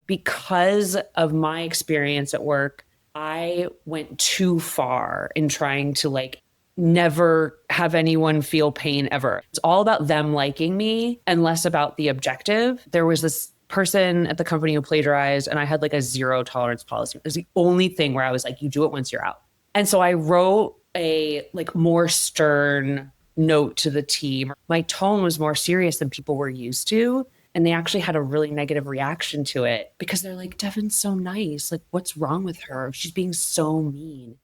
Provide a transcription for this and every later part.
because of my experience at work, I went too far in trying to like never have anyone feel pain ever. It's all about them liking me and less about the objective. There was this person at the company who plagiarized, and I had like a zero tolerance policy. It was the only thing where I was like, you do it once you're out. And so I wrote a like more stern note to the team. My tone was more serious than people were used to. And they actually had a really negative reaction to it because they're like, Devin's so nice. Like, what's wrong with her? She's being so mean.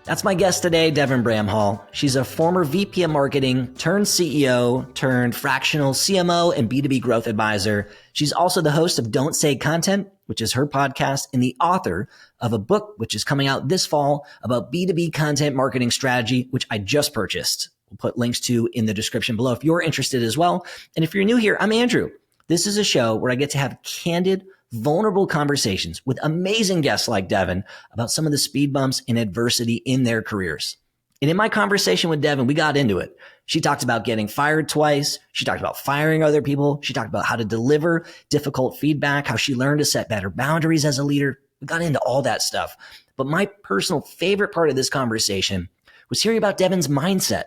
That's my guest today, Devin Bramhall. She's a former VP of marketing turned CEO turned fractional CMO and B2B growth advisor. She's also the host of Don't Say Content, which is her podcast, and the author of a book, which is coming out this fall about B2B content marketing strategy, which I just purchased. We'll put links to in the description below if you're interested as well. And if you're new here, I'm Andrew. This is a show where I get to have candid, vulnerable conversations with amazing guests like Devin about some of the speed bumps and adversity in their careers. And in my conversation with Devin, we got into it. She talked about getting fired twice. She talked about firing other people. She talked about how to deliver difficult feedback, how she learned to set better boundaries as a leader. We got into all that stuff. But my personal favorite part of this conversation was hearing about Devin's mindset,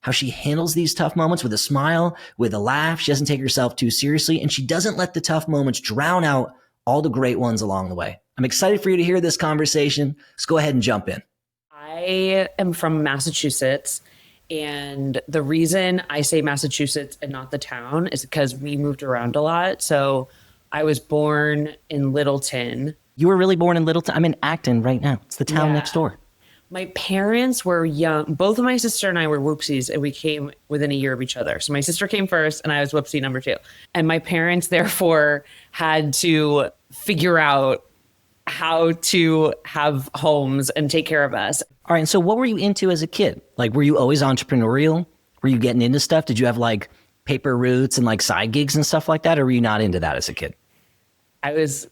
how she handles these tough moments with a smile, with a laugh. She doesn't take herself too seriously, and she doesn't let the tough moments drown out all the great ones along the way. I'm excited for you to hear this conversation. Let's go ahead and jump in. I am from Massachusetts, and the reason I say Massachusetts and not the town is because we moved around a lot. So I was born in Littleton. You were really born in Littleton? I'm in Acton right now. It's the town next door. My parents were young. Both of my sister and I were whoopsies, and we came within a year of each other. So my sister came first, and I was whoopsie number 2. And my parents, therefore, had to figure out how to have homes and take care of us. All right. And so what were you into as a kid? Like, were you always entrepreneurial? Were you getting into stuff? Did you have like paper routes and like side gigs and stuff like that? Or were you not into that as a kid? I was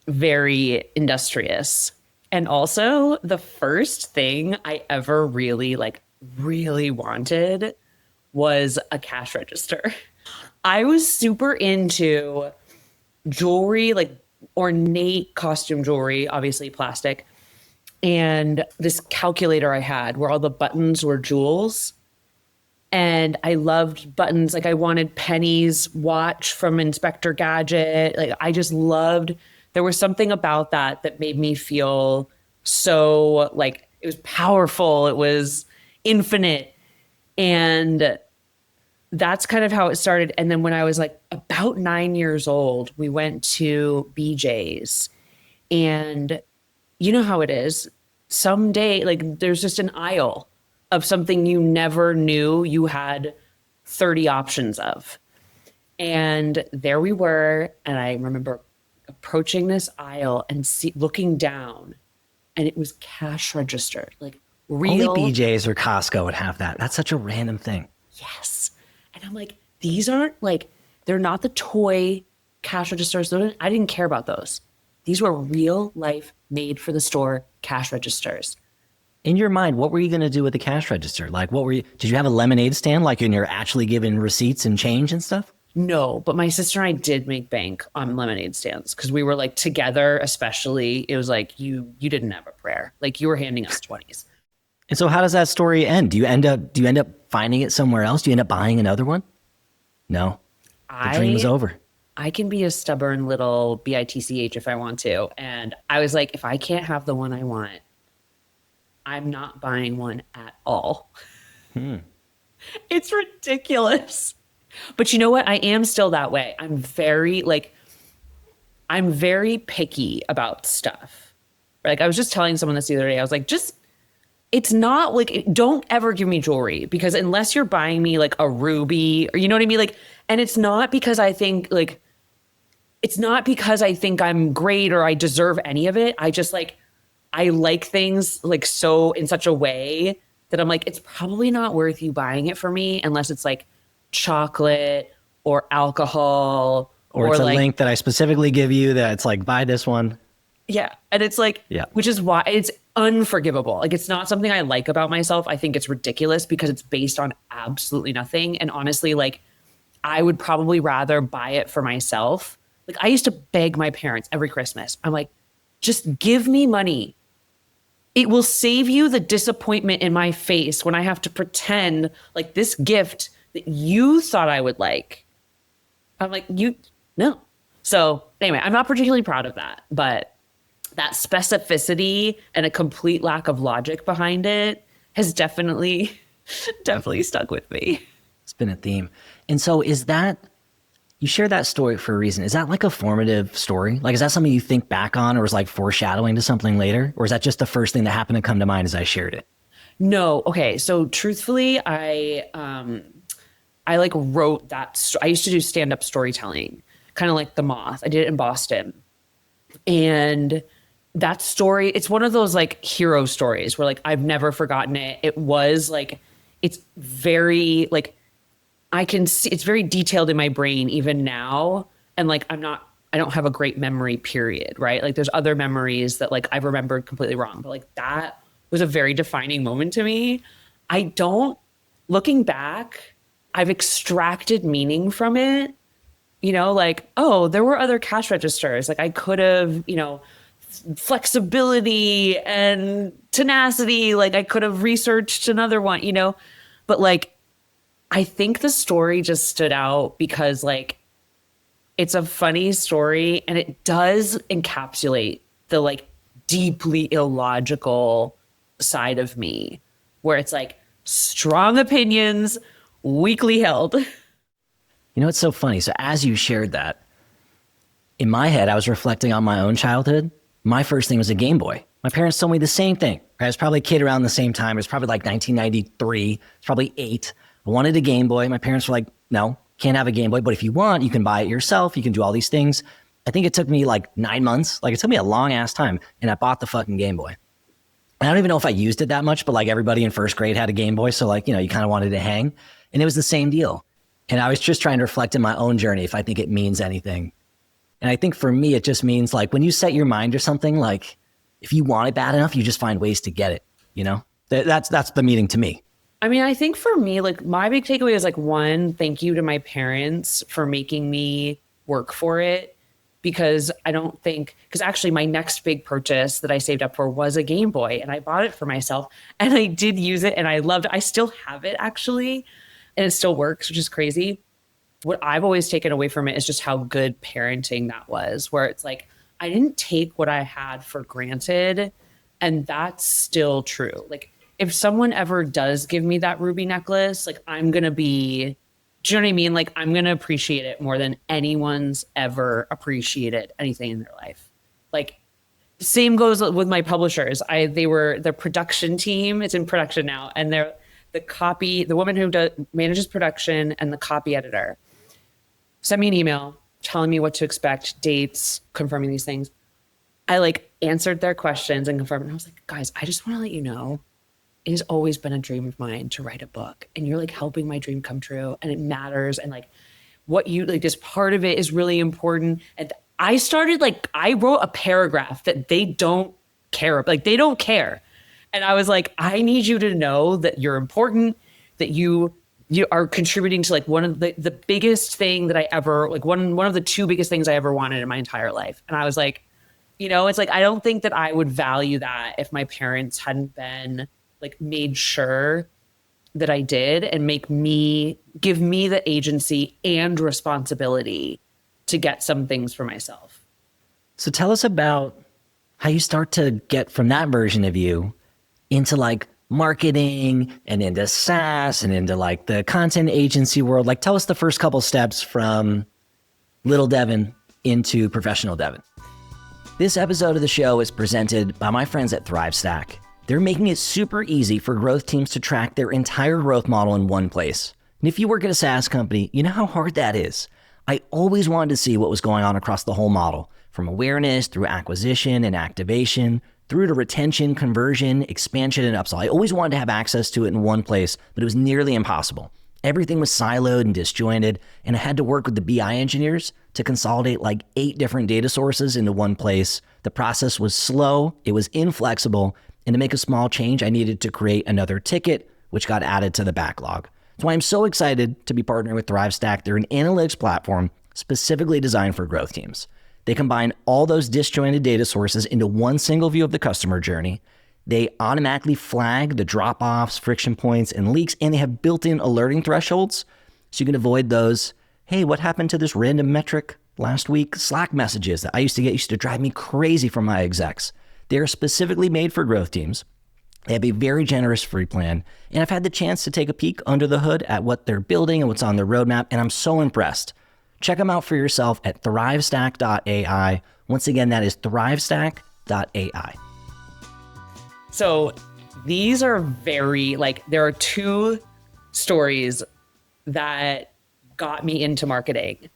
very industrious. And also the first thing I ever really wanted was a cash register. I was super into jewelry, like ornate costume jewelry, obviously plastic. And this calculator I had where all the buttons were jewels. And I loved buttons. Like I wanted Penny's watch from Inspector Gadget. Like I just loved, there was something about that made me feel so like it was powerful. It was infinite. And that's kind of how it started. And then when I was like about 9 years old, we went to BJ's, and you know how it is. Someday, like there's just an aisle of something you never knew you had 30 options of. And there we were. And I remember approaching this aisle and looking down, and it was cash register, like real. Only BJ's or Costco would have that. That's such a random thing. Yes. And I'm like, these aren't like, they're not the toy cash registers. I didn't care about those. These were real life, made for the store cash registers. In your mind, what were you going to do with the cash register? Like, did you have a lemonade stand? Like, and you're actually giving receipts and change and stuff? No, but my sister and I did make bank on lemonade stands because we were like together, especially. It was like, you didn't have a prayer. Like you were handing us 20s. And so how does that story end? Do you end up finding it somewhere else? Do you end up buying another one? No, the dream is over. I can be a stubborn little bitch if I want to. And I was like, if I can't have the one I want, I'm not buying one at all. It's ridiculous. But you know what? I am still that way. I'm very picky about stuff. Like I was just telling someone this the other day. I was like, it's not like, don't ever give me jewelry, because unless you're buying me like a ruby or you know what I mean? Like, and it's not because I think I'm great or I deserve any of it. I just I like things like so in such a way that I'm like, it's probably not worth you buying it for me unless it's like chocolate or alcohol or it's a link that I specifically give you that it's like, buy this one. Yeah. And it's like, which is why it's unforgivable. Like, it's not something I like about myself. I think it's ridiculous because it's based on absolutely nothing. And honestly, like, I would probably rather buy it for myself. Like I used to beg my parents every Christmas. I'm like, just give me money. It will save you the disappointment in my face when I have to pretend like this gift that you thought I would like. I'm like, no. So anyway, I'm not particularly proud of that, but that specificity and a complete lack of logic behind it has definitely stuck with me. It's been a theme. And so you share that story for a reason. Is that like a formative story? Like, is that something you think back on or is like foreshadowing to something later? Or is that just the first thing that happened to come to mind as I shared it? No. Okay. So truthfully, I like wrote that. I used to do stand-up storytelling, kind of like The Moth. I did it in Boston. And that story, it's one of those like hero stories where like I've never forgotten it. It was like, it's very like, I can see it's very detailed in my brain even now. And like, I don't have a great memory period, right? Like there's other memories that like I've remembered completely wrong, but like that was a very defining moment to me. Looking back, I've extracted meaning from it, like, oh, there were other cash registers. Like I could have, flexibility and tenacity. Like I could have researched another one, but like, I think the story just stood out because like it's a funny story and it does encapsulate the like deeply illogical side of me where it's like strong opinions, weakly held. It's so funny. So as you shared that, in my head, I was reflecting on my own childhood. My first thing was a Game Boy. My parents told me the same thing. I was probably a kid around the same time. It was probably like 1993. It's probably 8. I wanted a Game Boy. My parents were like, no, can't have a Game Boy. But if you want, you can buy it yourself. You can do all these things. I think it took me like 9 months. Like it took me a long ass time. And I bought the fucking Game Boy. I don't even know if I used it that much, but like everybody in first grade had a Game Boy. So like, you kind of wanted to hang. And it was the same deal. And I was just trying to reflect in my own journey if I think it means anything. And I think for me, it just means like when you set your mind to something, like if you want it bad enough, you just find ways to get it, That's the meaning to me. I mean, I think for me, like my big takeaway is like, one, thank you to my parents for making me work for it. Because because actually my next big purchase that I saved up for was a Game Boy and I bought it for myself and I did use it and I loved it. I still have it actually, and it still works, which is crazy. What I've always taken away from it is just how good parenting that was, where it's like, I didn't take what I had for granted. And that's still true. Like if someone ever does give me that ruby necklace, like I'm going to be, do you know what I mean? Like I'm going to appreciate it more than anyone's ever appreciated anything in their life. Like same goes with my publishers. They were the production team. It's in production now. And they're the woman who manages production and the copy editor sent me an email telling me what to expect, dates, confirming these things. I like answered their questions and confirmed. And I was like, guys, I just want to let you know, it has always been a dream of mine to write a book. And you're like helping my dream come true. And it matters. And like what you like, this part of it is really important. And I wrote a paragraph that they don't care. Like they don't care. And I was like, I need you to know that you're important, that you are contributing to like one of the biggest thing that I ever, like one of the two biggest things I ever wanted in my entire life. And I was like, it's like, I don't think that I would value that if my parents hadn't been like made sure that I did and give me the agency and responsibility to get some things for myself. So tell us about how you start to get from that version of you into like marketing and into SaaS and into like the content agency world. Like tell us the first couple steps from little Devin into professional Devin. This episode of the show is presented by my friends at ThriveStack. They're making it super easy for growth teams to track their entire growth model in one place. And if you work at a SaaS company, you know how hard that is. I always wanted to see what was going on across the whole model, from awareness through acquisition and activation, through to retention, conversion, expansion, and upsell. I always wanted to have access to it in one place, but it was nearly impossible. Everything was siloed and disjointed, and I had to work with the BI engineers to consolidate like 8 different data sources into one place. The process was slow, it was inflexible, and to make a small change, I needed to create another ticket, which got added to the backlog. That's why I'm so excited to be partnering with ThriveStack. They're an analytics platform specifically designed for growth teams. They combine all those disjointed data sources into one single view of the customer journey. They automatically flag the drop-offs, friction points, and leaks, and they have built-in alerting thresholds so you can avoid those, hey, what happened to this random metric last week? Slack messages that I used to get used to drive me crazy from my execs. They are specifically made for growth teams. They have a very generous free plan, and I've had the chance to take a peek under the hood at what they're building and what's on their roadmap, and I'm so impressed. Check them out for yourself at thrivestack.ai. Once again, that is thrivestack.ai. So these are very, there are two stories that got me into marketing.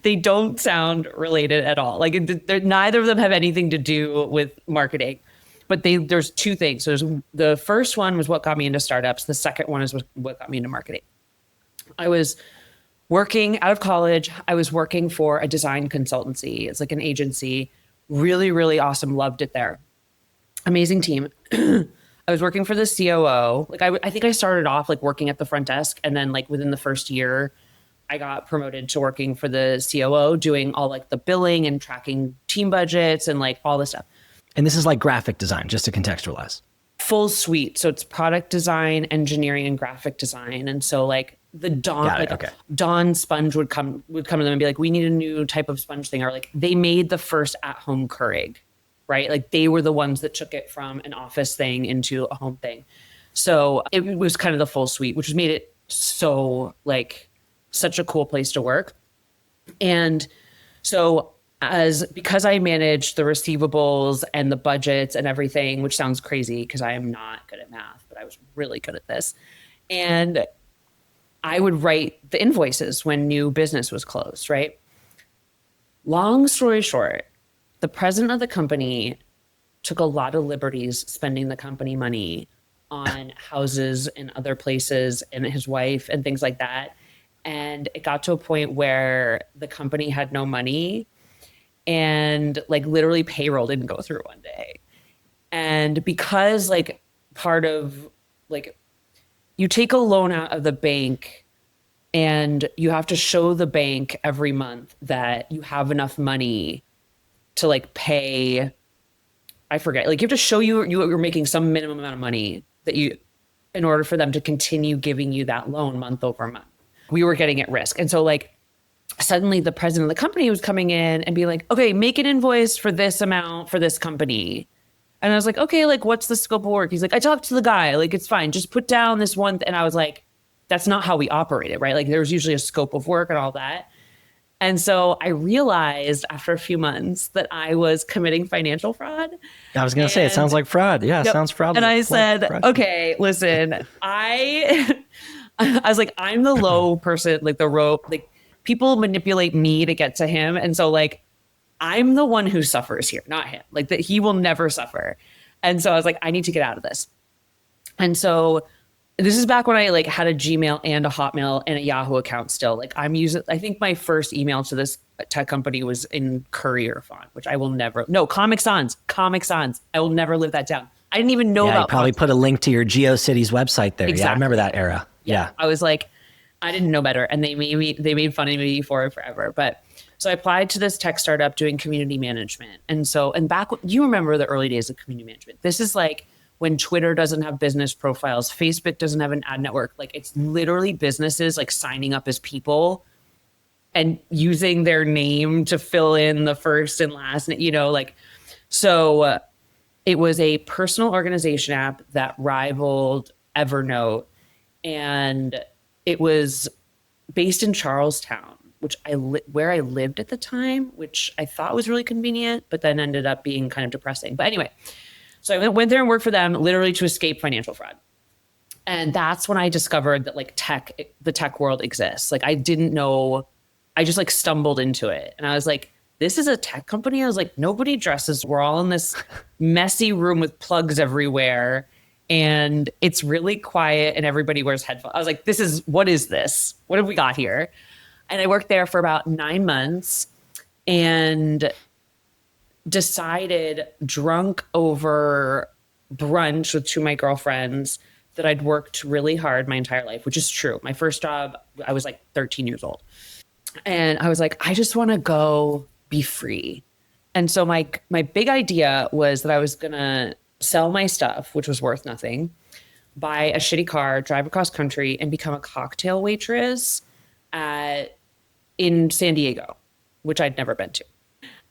They don't sound related at all. Neither of them have anything to do with marketing. But there's two things. So the first one was what got me into startups. The second one is what got me into marketing. I was working out of college. I was working for a design consultancy. It's like an agency. Really, really awesome. Loved it there. Amazing team. I was working for the COO. I think I started off working at the front desk. And then within the first year, I got promoted to working for the COO, doing all the billing and tracking team budgets and all this stuff. And this is graphic design, just to contextualize. Full suite. So it's product design, engineering, and graphic design. And so the Dawn, Dawn sponge would come to them and be like, we need a new type of sponge thing. Or they made the first at-home Keurig, right? They were the ones that took it from an office thing into a home thing. So it was kind of the full suite, which made it so such a cool place to work. And so because I managed the receivables and the budgets and everything, which sounds crazy because I am not good at math, but I was really good at this. And I would write the invoices when new business was closed, right? Long story short, the president of the company took a lot of liberties spending the company money on houses and other places and his wife and things like that. And it got to a point where the company had no money. And literally payroll didn't go through one day. And because part of you take a loan out of the bank and you have to show the bank every month that you have enough money to pay, I forget, you have to show you're making some minimum amount of money in order for them to continue giving you that loan month over month. We were getting at risk. And so suddenly the president of the company was coming in and be like, okay, make an invoice for this amount for this company. And I was like, okay, what's the scope of work? He's like, I talked to the guy, it's fine. Just put down this one. And I was like, that's not how we operated, right? There was usually a scope of work and all that. And so I realized after a few months that I was committing financial fraud. I was going to say, it sounds like fraud. Yeah, yep. It sounds fraud. And I said, okay, listen, I was like, I'm the low person, the rope, people manipulate me to get to him. And so I'm the one who suffers here, not him. That he will never suffer. And so I was like, I need to get out of this. And so this is back when I had a Gmail and a Hotmail and a Yahoo account still. I think my first email to this tech company was in Courier font, which I will never, no, Comic Sans. I will never live that down. I didn't even know about. You probably put a link to your GeoCities website there. Exactly. Yeah, I remember that era. Yeah. I was like, I didn't know better. And they made fun of me for it forever. But so I applied to this tech startup doing community management. And back, you remember the early days of community management. This is when Twitter doesn't have business profiles, Facebook doesn't have an ad network. It's literally businesses signing up as people and using their name to fill in the first and last, so it was a personal organization app that rivaled Evernote. And it was based in Charlestown, where I lived at the time, which I thought was really convenient, but then ended up being kind of depressing. But anyway, so I went there and worked for them literally to escape financial fraud. And that's when I discovered that the tech world exists. I didn't know, I just stumbled into it. And I was like, this is a tech company? I was like, nobody dresses. We're all in this messy room with plugs everywhere. And it's really quiet and everybody wears headphones. I was like, what is this? What have we got here? And I worked there for about 9 months and decided, drunk over brunch with two of my girlfriends, that I'd worked really hard my entire life, which is true. My first job, I was like 13 years old. And I was like, I just want to go be free. And so my big idea was that I was going to sell my stuff, which was worth nothing, buy a shitty car, drive across country, and become a cocktail waitress in San Diego, which I'd never been to.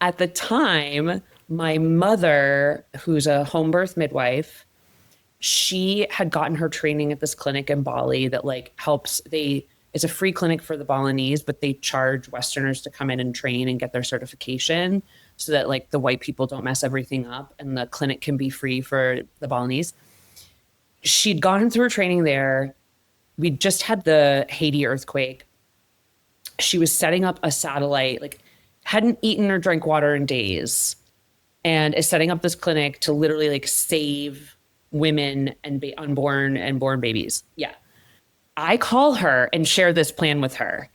At the time, my mother, who's a home birth midwife, she had gotten her training at this clinic in Bali that like helps it's a free clinic for the Balinese, but they charge Westerners to come in and train and get their certification so that like the white people don't mess everything up and the clinic can be free for the Balinese. She'd gone through her training there. We just had the Haiti earthquake. She was setting up a satellite, like hadn't eaten or drank water in days, and is setting up this clinic to literally like save women and unborn and born babies. Yeah. I call her and share this plan with her.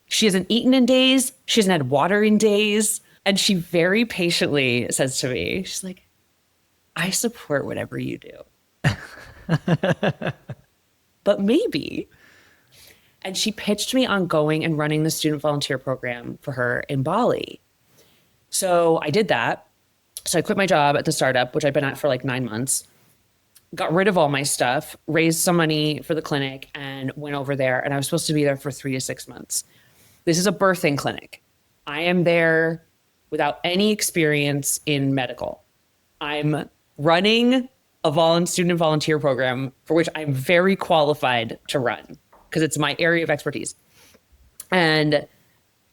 She hasn't eaten in days. She hasn't had water in days. And she very patiently says to me, she's like, I support whatever you do. But maybe. And she pitched me on going and running the student volunteer program for her in Bali. So I did that. So I quit my job at the startup, which I'd been at for like 9 months, got rid of all my stuff, raised some money for the clinic, and went over there. And I was supposed to be there for 3 to 6 months. This is a birthing clinic. I am there without any experience in medical. I'm running a student volunteer program for which I'm very qualified to run because it's my area of expertise. And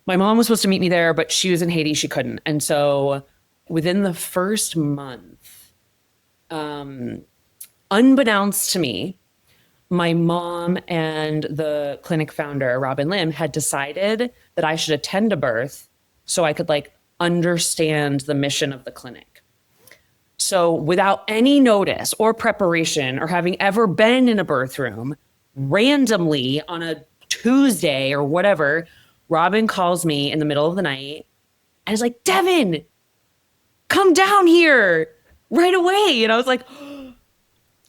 my mom was supposed to meet me there, but she was in Haiti. She couldn't. And so within the first month, unbeknownst to me, my mom and the clinic founder, Robin Lim, had decided that I should attend a birth so I could like understand the mission of the clinic. So without any notice or preparation or having ever been in a birth room, randomly on a Tuesday or whatever, Robin calls me in the middle of the night and is like, Devin, come down here right away. And I was like,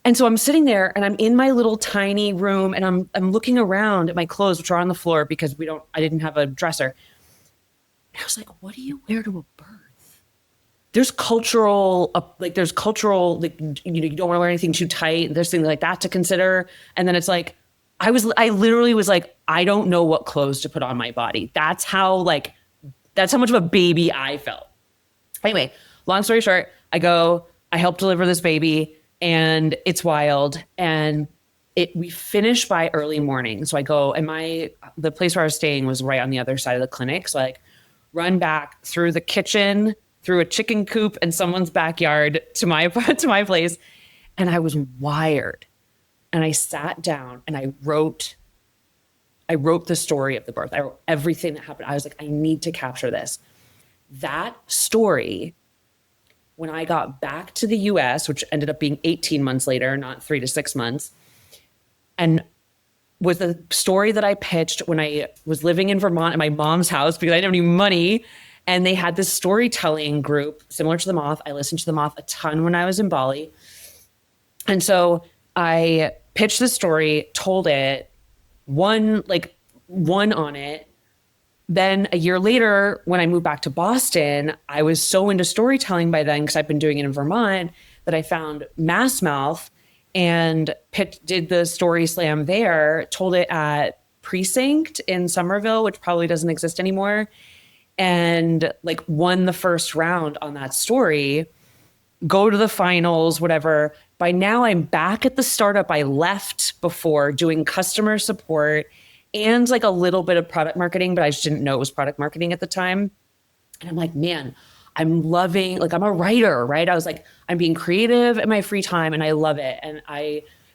and so I'm sitting there and I'm in my little tiny room and I'm looking around at my clothes, which are on the floor because I didn't have a dresser. And I was like, what do you wear to a birth? There's cultural, like you don't want to wear anything too tight. There's things like that to consider. And then it's like, I literally was like, I don't know what clothes to put on my body. That's how much of a baby I felt. Anyway, long story short, I help deliver this baby and it's wild. And we finish by early morning. So I go, and the place where I was staying was right on the other side of the clinic. So I like run back through the kitchen, through a chicken coop and someone's backyard to my place. And I was wired. And I sat down and I wrote the story of the birth. I wrote everything that happened. I was like, I need to capture this. That story, when I got back to the US, which ended up being 18 months later, not 3 to 6 months, and was the story that I pitched when I was living in Vermont at my mom's house because I didn't have any money. And they had this storytelling group similar to The Moth. I listened to The Moth a ton when I was in Bali. And so I pitched the story, told it, won on it. Then a year later, when I moved back to Boston, I was so into storytelling by then because I've been doing it in Vermont that I found Mass Mouth and did the story slam there, told it at Precinct in Somerville, which probably doesn't exist anymore, and like won the first round on that story, go to the finals, whatever. By now I'm back at the startup I left before doing customer support and like a little bit of product marketing, but I just didn't know it was product marketing at the time. And I'm like, man, I'm loving, like I'm a writer, right? I was like, I'm being creative in my free time and I love it. And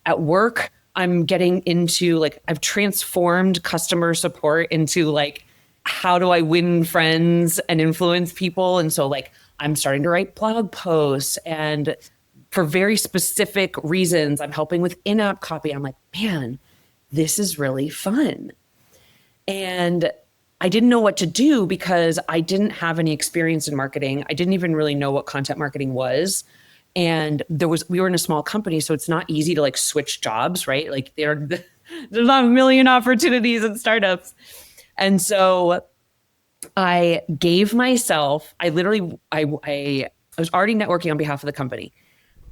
at work, I'm getting into like, I've transformed customer support into like, how do I win friends and influence people? And so like, I'm starting to write blog posts and for very specific reasons, I'm helping with in-app copy. I'm like, man, this is really fun. And I didn't know what to do because I didn't have any experience in marketing. I didn't even really know what content marketing was. And we were in a small company, so it's not easy to like switch jobs, right? Like there's not a million opportunities in startups. And so I gave myself, I literally, I was already networking on behalf of the company.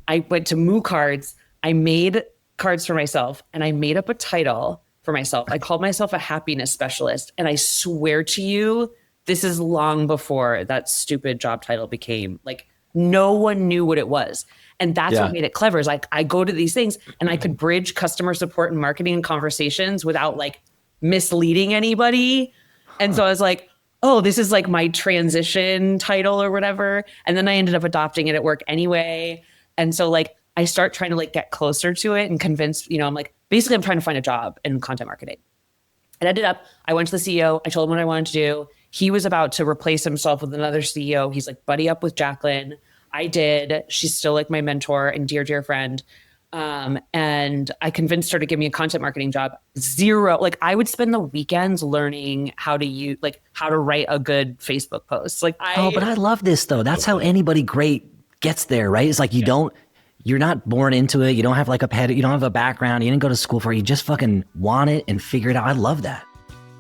I went to Moo Cards. I made cards for myself and I made up a title for myself. I called myself a happiness specialist. And I swear to you, this is long before that stupid job title became like, no one knew what it was. And that's what made it clever is like, I go to these things and I could bridge customer support and marketing and conversations without like misleading anybody. And so I was like, oh, this is like my transition title or whatever. And then I ended up adopting it at work anyway. And so like, I start trying to like get closer to it and convince, I'm like, basically I'm trying to find a job in content marketing. And ended up, I went to the CEO. I told him what I wanted to do. He was about to replace himself with another CEO. He's like, buddy up with Jacqueline. I did. She's still like my mentor and dear, dear friend. And I convinced her to give me a content marketing job. Zero. Like I would spend the weekends learning how to write a good Facebook post. But I love this though. That's how anybody great gets there, right? It's like you're not born into it. You don't have like you don't have a background. You didn't go to school for it. You just fucking want it and figure it out. I love that.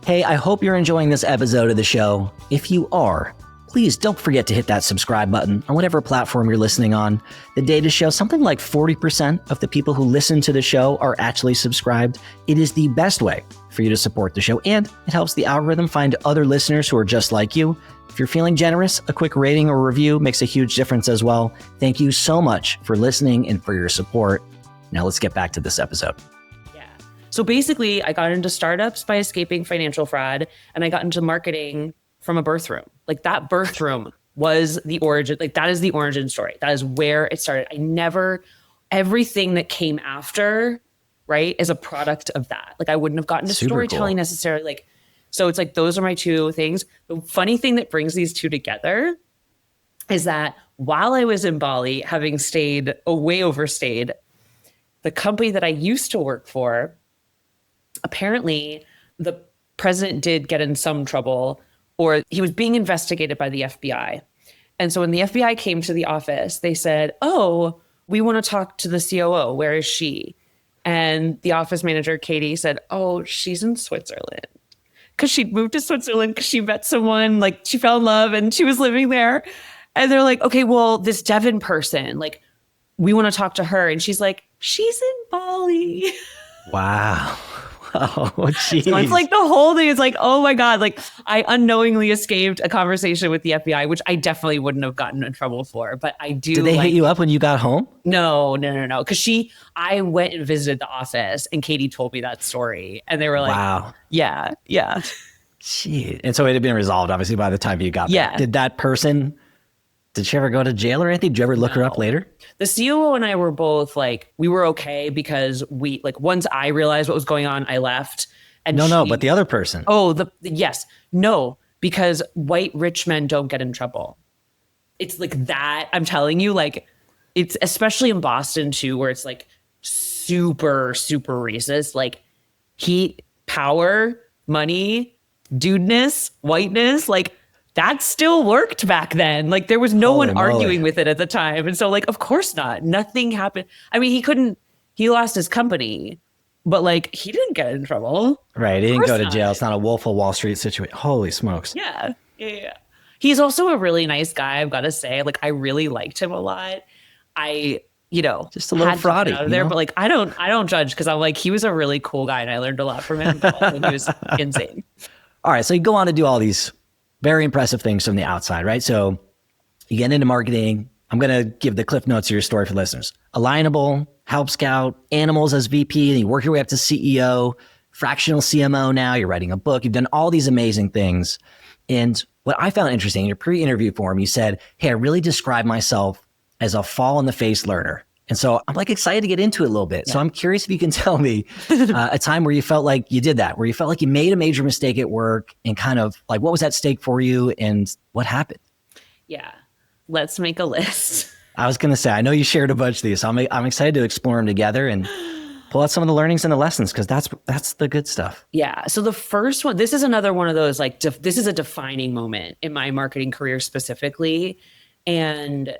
Hey, I hope you're enjoying this episode of the show. If you are, please don't forget to hit that subscribe button on whatever platform you're listening on. The data shows something like 40% of the people who listen to the show are actually subscribed. It is the best way for you to support the show, and it helps the algorithm find other listeners who are just like you. If you're feeling generous, a quick rating or review makes a huge difference as well. Thank you so much for listening and for your support. Now let's get back to this episode. Yeah. So basically, I got into startups by escaping financial fraud, and I got into marketing from a birth room. Like that birth room was the origin. Like that is the origin story. That is where it started. Everything that came after, right, is a product of that. Like I wouldn't have gotten to storytelling necessarily. Like, so it's like, those are my two things. The funny thing that brings these two together is that while I was in Bali, having way overstayed, the company that I used to work for, apparently the president did get in some trouble, or he was being investigated by the FBI. And so when the FBI came to the office, they said, oh, we want to talk to the COO. Where is she? And the office manager, Katie, said, oh, she's in Switzerland. Because she'd moved to Switzerland because she met someone, like she fell in love and she was living there. And they're like, okay, well, this Devin person, like, we want to talk to her. And she's like, she's in Bali. Wow. Oh, geez. So it's like the whole thing is like, oh my God, like I unknowingly escaped a conversation with the FBI, which I definitely wouldn't have gotten in trouble for, but I do. Did they hit you up when you got home? No. Because I went and visited the office and Katie told me that story and they were like, wow. Yeah. Shit. And so it had been resolved, obviously, by the time you got there. Yeah. Did she ever go to jail or anything? Did you ever look her up later? The COO and I were both like, we were okay because once I realized what was going on, I left. And no, but the other person. Oh, yes. No, because white rich men don't get in trouble. It's like that. I'm telling you, like, it's especially in Boston too, where it's like super, super racist, like heat, power, money, dudeness, whiteness, like, that still worked back then. Like there was no one arguing with it at the time. And so like, of course not. Nothing happened. I mean, he lost his company, but like he didn't get in trouble. Right. He didn't go to jail. It's not a Wolf of Wall Street situation. Holy smokes. Yeah. He's also a really nice guy. I've got to say, like, I really liked him a lot. Just a little fraudy out of there, but like, I don't judge because I'm like, he was a really cool guy and I learned a lot from him. He was insane. All right. So you go on to do all these very impressive things from the outside, right? So you get into marketing. I'm going to give the cliff notes of your story for listeners. Alignable, Help Scout, Animals as VP, and you work your way up to CEO, fractional CMO now, you're writing a book. You've done all these amazing things. And what I found interesting in your pre-interview form, you said, hey, I really describe myself as a fall on the face learner. And so I'm like excited to get into it a little bit. Yeah. So I'm curious if you can tell me a time where you felt like you did that, where you felt like you made a major mistake at work and kind of like, what was at stake for you and what happened? Yeah. Let's make a list. I was going to say, I know you shared a bunch of these. So I'm excited to explore them together and pull out some of the learnings and the lessons, because that's the good stuff. Yeah. So the first one, this is another one of those, like, this is a defining moment in my marketing career specifically. And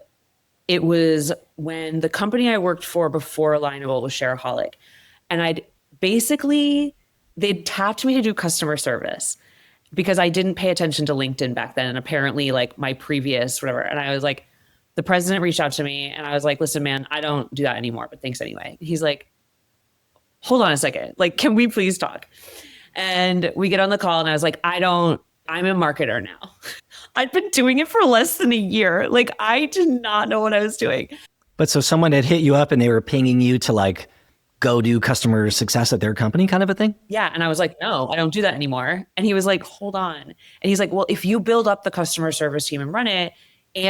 It was when the company I worked for before Alignable was Shareaholic. And they'd tapped me to do customer service because I didn't pay attention to LinkedIn back then. And apparently, like my previous whatever. And I was like, the president reached out to me and I was like, listen, man, I don't do that anymore, but thanks anyway. He's like, hold on a second. Like, can we please talk? And we get on the call and I was like, I'm a marketer now. I'd been doing it for less than a year. Like, I did not know what I was doing. But so someone had hit you up and they were pinging you to like go do customer success at their company kind of a thing? Yeah. And I was like, no, I don't do that anymore. And he was like, hold on. And he's like, well, if you build up the customer service team and run it,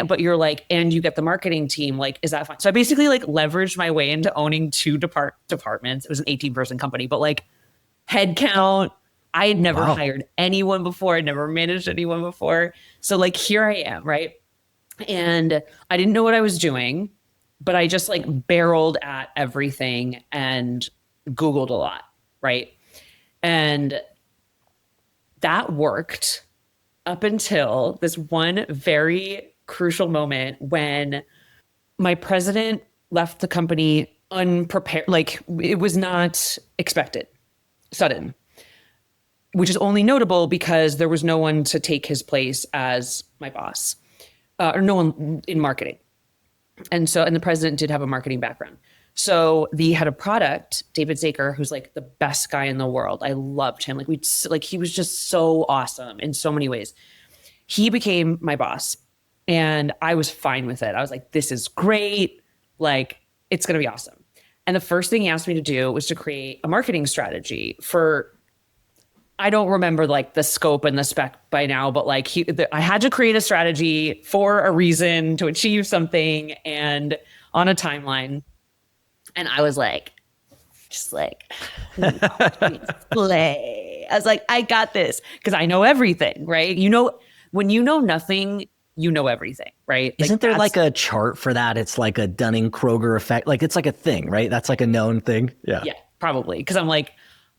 but you're like, and you get the marketing team, like, is that fine? So I basically like leveraged my way into owning two departments. It was an 18-person company, but like headcount, I had never hired anyone before. I'd never managed anyone before. So like, here I am, right? And I didn't know what I was doing, but I just like barreled at everything and Googled a lot, right? And that worked up until this one very crucial moment when my president left the company unprepared. Like, it was not expected, sudden, which is only notable because there was no one to take his place as my boss, or no one in marketing. And the president did have a marketing background. So the head of product, David Zaker, who's like the best guy in the world. I loved him. He was just so awesome in so many ways. He became my boss and I was fine with it. I was like, this is great. Like, it's going to be awesome. And the first thing he asked me to do was to create a marketing strategy for, I don't remember like the scope and the spec by now, but like I had to create a strategy for a reason to achieve something and on a timeline. And I was like, just like, play. I was like, I got this because I know everything, right? You know, when you know nothing, you know everything, right? Isn't there like a chart for that? It's like a Dunning-Kruger effect. Like, it's like a thing, right? That's like a known thing. Yeah. Yeah, probably. Because I'm like,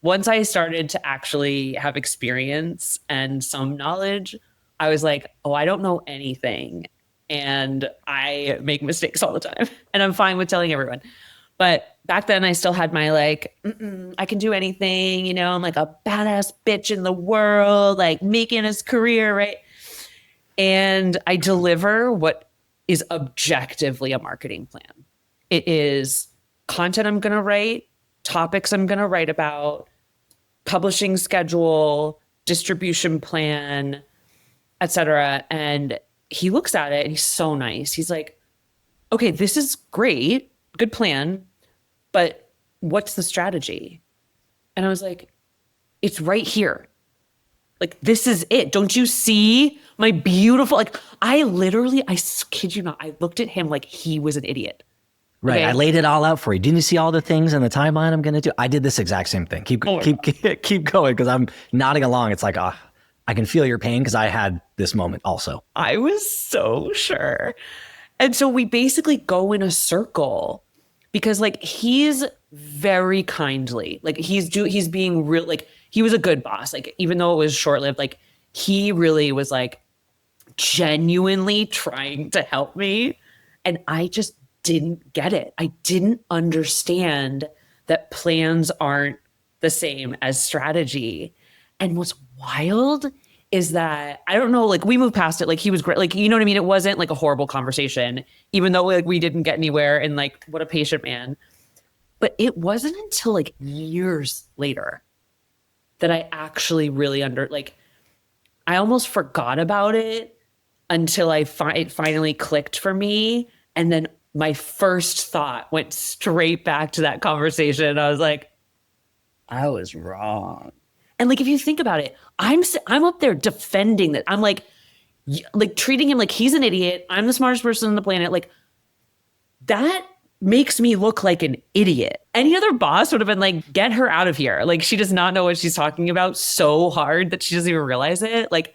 once I started to actually have experience and some knowledge, I was like, oh, I don't know anything. And I make mistakes all the time. And I'm fine with telling everyone. But back then I still had my like, I can do anything, you know, I'm like a badass bitch in the world, like making his career, right? And I deliver what is objectively a marketing plan. It is content I'm going to write, topics I'm going to write about, publishing schedule, distribution plan, etc. And he looks at it and he's so nice. He's like, okay, this is great. Good plan. But what's the strategy? And I was like, it's right here. Like, this is it. Don't you see my beautiful, like, I kid you not, I looked at him like he was an idiot. Right. Okay? I laid it all out for you. Didn't you see all the things in the timeline I'm going to do? I did this exact same thing. Keep going because I'm nodding along. It's like, I can feel your pain because I had this moment also. I was so sure. And so we basically go in a circle because like he's very kindly, like he's being real, like he was a good boss. Like, even though it was short-lived, like he really was like genuinely trying to help me. And I just didn't get it. I didn't understand that plans aren't the same as strategy. And what's wild is that, I don't know, like we moved past it. Like he was great. Like, you know what I mean? It wasn't like a horrible conversation, even though like we didn't get anywhere, and like, what a patient man. But it wasn't until like years later that I actually really I almost forgot about it until it finally clicked for me. And then my first thought went straight back to that conversation. I was like, I was wrong. And like, if you think about it, I'm up there defending that. I'm like treating him like he's an idiot. I'm the smartest person on the planet. Like, that makes me look like an idiot. Any other boss would have been like, get her out of here. Like, she does not know what she's talking about so hard that she doesn't even realize it. Like,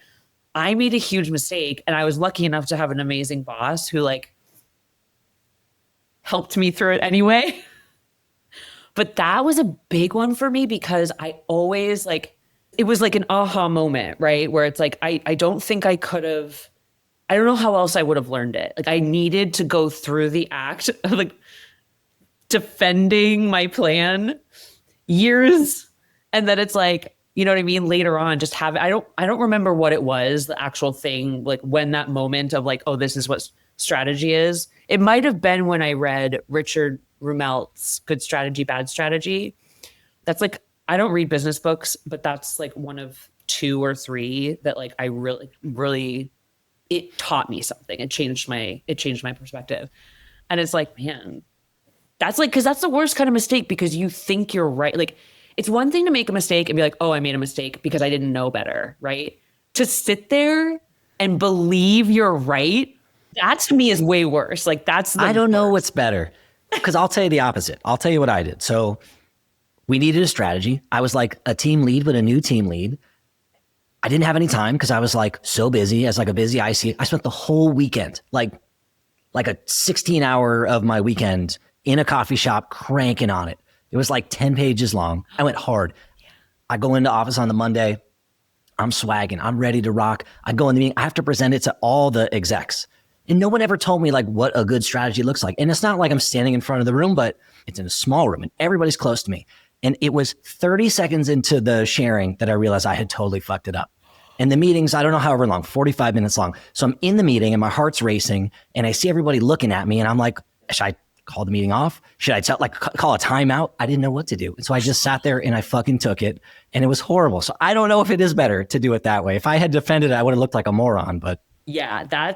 I made a huge mistake, and I was lucky enough to have an amazing boss who like helped me through it anyway. But that was a big one for me because I always it was like an aha moment, right? Where it's like, I don't think I could have I don't know how else I would have learned it. Like I needed to go through the act of like defending my plan years. And then it's like, you know what I mean? Later on, just have I don't remember what it was, the actual thing, like when that moment of like, oh, this is what strategy is. It might have been when I read Richard Rumelt's Good Strategy, Bad Strategy. That's like, I don't read business books, but that's like one of two or three that like I really, really, it taught me something. It changed my perspective. And it's like, man, that's like, cause that's the worst kind of mistake because you think you're right. Like it's one thing to make a mistake and be like, oh, I made a mistake because I didn't know better. Right. To sit there and believe you're right. That to me is way worse. Like that's the I don't know worst. what's better because I'll tell you the opposite. I'll tell you what I did. So we needed a strategy. I was like a team lead, but a new team lead. I didn't have any time because I was like so busy as like a busy IC. I spent the whole weekend, like a 16-hour of my weekend in a coffee shop cranking on it. It was like 10 pages long. I went hard. I go into office on the Monday. I'm swagging. I'm ready to rock. I go in the meeting. I have to present it to all the execs. And no one ever told me like what a good strategy looks like. And it's not like I'm standing in front of the room, but it's in a small room and everybody's close to me. And it was 30 seconds into the sharing that I realized I had totally fucked it up. And the meeting's, I don't know, however long, 45 minutes long. So I'm in the meeting and my heart's racing and I see everybody looking at me and I'm like, should I call the meeting off? Should I call a timeout? I didn't know what to do. And so I just sat there and I fucking took it and it was horrible. So I don't know if it is better to do it that way. If I had defended it, I would have looked like a moron, but. Yeah,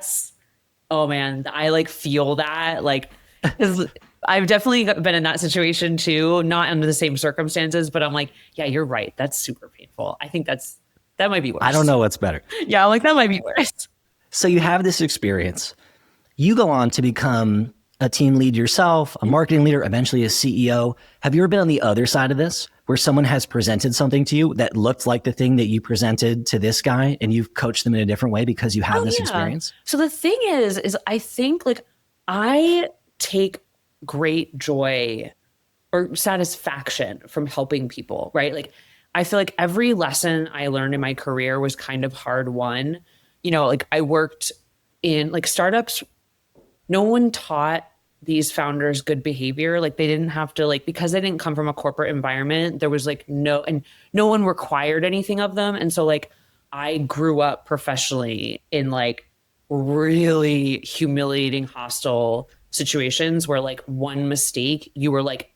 oh man, I like feel that like, 'cause I've definitely been in that situation too, not under the same circumstances, but I'm like, yeah, you're right. That's super painful. I think that might be worse. I don't know what's better. Yeah, like that might be worse. So you have this experience. You go on to become a team lead yourself, a marketing leader, eventually a CEO. Have you ever been on the other side of this where someone has presented something to you that looked like the thing that you presented to this guy and you've coached them in a different way because you have this experience? So the thing is I think like I take great joy or satisfaction from helping people, right? Like I feel like every lesson I learned in my career was kind of hard won. You know, like I worked in like startups. No one taught these founders good behavior. Like they didn't have to like, because they didn't come from a corporate environment, there was like no one required anything of them. And so like I grew up professionally in like really humiliating, hostile situations where like one mistake, you were like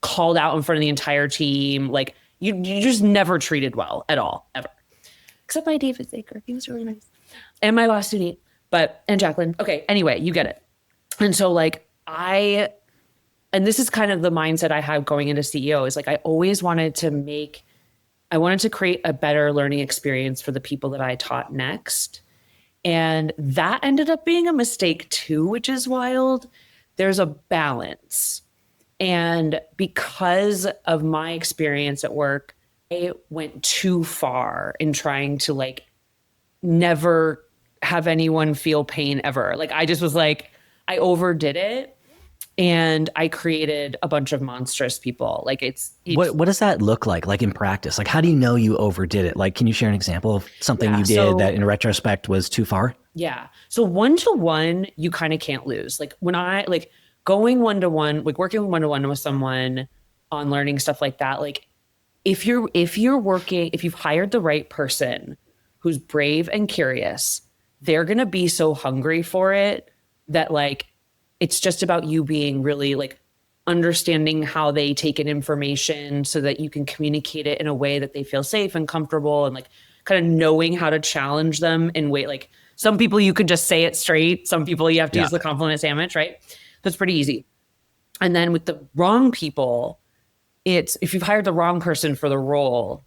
called out in front of the entire team. Like you just never treated well at all, ever. Except by David Baker. He was really nice. And my boss, Sudie, and Jacqueline. Okay, anyway, you get it. And so like and this is kind of the mindset I had going into CEO is like, I always wanted to create a better learning experience for the people that I taught next. And that ended up being a mistake too, which is wild. There's a balance. And because of my experience at work, I went too far in trying to like never have anyone feel pain ever. Like I just was like, I overdid it and I created a bunch of monstrous people. Like it's what does that look like in practice? Like, how do you know you overdid it? Like, can you share an example of something you did that in retrospect was too far? Yeah. So 1-to-1, you kind of can't lose. Like when I like going 1-to-1, like working 1-to-1 with someone on learning stuff like that. Like if you've hired the right person who's brave and curious, they're going to be so hungry for it that like, it's just about you being really like understanding how they take in information so that you can communicate it in a way that they feel safe and comfortable and like kind of knowing how to challenge them in way like some people you can just say it straight. Some people you have to use the compliment sandwich, right? That's pretty easy. And then with the wrong people, it's if you've hired the wrong person for the role,